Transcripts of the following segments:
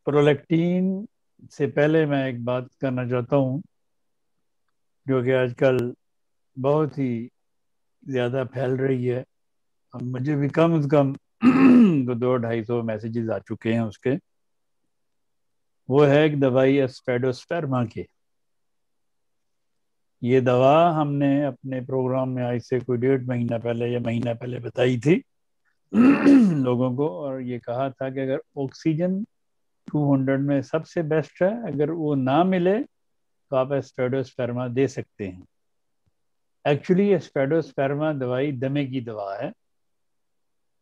پرولیکٹین سے پہلے میں ایک بات کرنا چاہتا ہوں جو کہ آج کل بہت ہی زیادہ پھیل رہی ہے. مجھے بھی کم از کم 200-250 میسیجز آ چکے ہیں اس کے. وہ ہے ایک دوائی اسپیڈوسپیرما کی. یہ دوا ہم نے اپنے پروگرام میں آج سے کوئی 1.5 مہینہ پہلے یا مہینہ پہلے بتائی تھی لوگوں کو, اور یہ کہا تھا کہ اگر آکسیجن 200 میں سب سے بیسٹ ہے, اگر وہ نہ ملے تو آپ اسپیڈوسپیرما دے سکتے ہیں. ایکچولی اسپیڈوسپیرما دوائی دمے کی دوا ہے,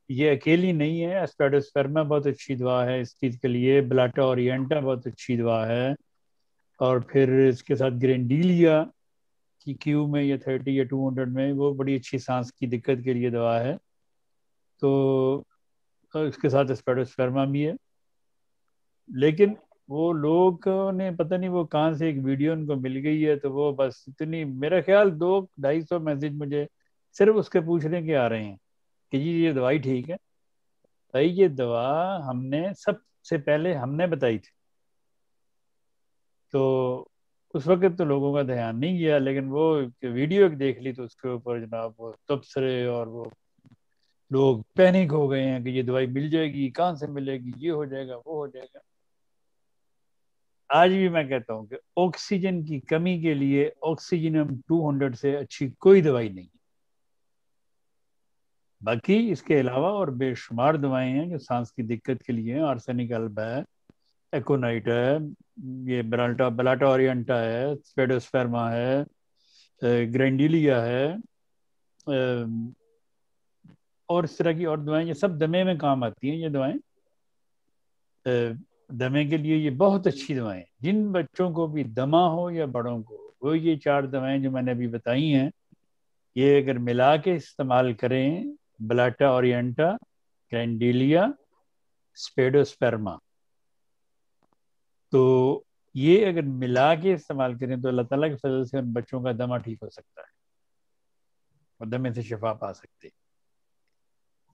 یہ اکیلی نہیں ہے. اسپیڈوسپیرما بہت اچھی دوا ہے اس چیز کے لیے, بلاٹا اورینٹا بہت اچھی دوا ہے, اور پھر اس کے ساتھ گرینڈیلیا کی کیو میں یا 30 یا 200 میں وہ بڑی اچھی سانس کی دقت کے لیے دوا ہے. تو اس کے ساتھ اسپیڈوسپیرما بھی ہے. لیکن وہ لوگ نے پتہ نہیں وہ کہاں سے ایک ویڈیو ان کو مل گئی ہے, تو وہ بس اتنی, میرا خیال 200-250 میسج مجھے صرف اس کے پوچھنے کے آ رہے ہیں کہ جی یہ دوائی ٹھیک ہے. بھائی یہ دوا ہم نے سب سے پہلے ہم نے بتائی تھی, تو اس وقت تو لوگوں کا دھیان نہیں گیا, لیکن وہ ویڈیو ایک دیکھ لی تو اس کے اوپر جناب وہ تبصرے اور وہ لوگ پینک ہو گئے ہیں کہ یہ دوائی مل جائے گی, کہاں سے ملے گی, یہ ہو جائے گا, وہ ہو جائے گا. آج بھی میں کہتا ہوں کہ آکسیجن کی کمی کے لیے آکسیجنم 200 سے اچھی کوئی دوائی نہیں. باقی اس کے علاوہ اور بے شمار دوائیں ہیں جو سانس کی دقت کے لیے ہیں. آرسینک الب ہے, ایکونائٹ ہے, یہ بلاٹا اورینٹا ہے, اسپیڈوسپیرما ہے, گرینڈیلیا ہے, اور اس طرح کی اور دوائیں, یہ سب دمے میں کام آتی ہیں. یہ دوائیں دمے کے لیے یہ بہت اچھی دوائیں. جن بچوں کو بھی دمہ ہو یا بڑوں کو, وہ یہ 4 دوائیں جو میں نے ابھی بتائی ہیں, یہ اگر ملا کے استعمال کریں, بلاٹا اورینٹا, گرینڈیلیا, اسپیڈوسپیرما, تو یہ اگر ملا کے استعمال کریں تو اللہ تعالیٰ کے فضل سے ان بچوں کا دمہ ٹھیک ہو سکتا ہے اور دمے سے شفا پا سکتے ہیں.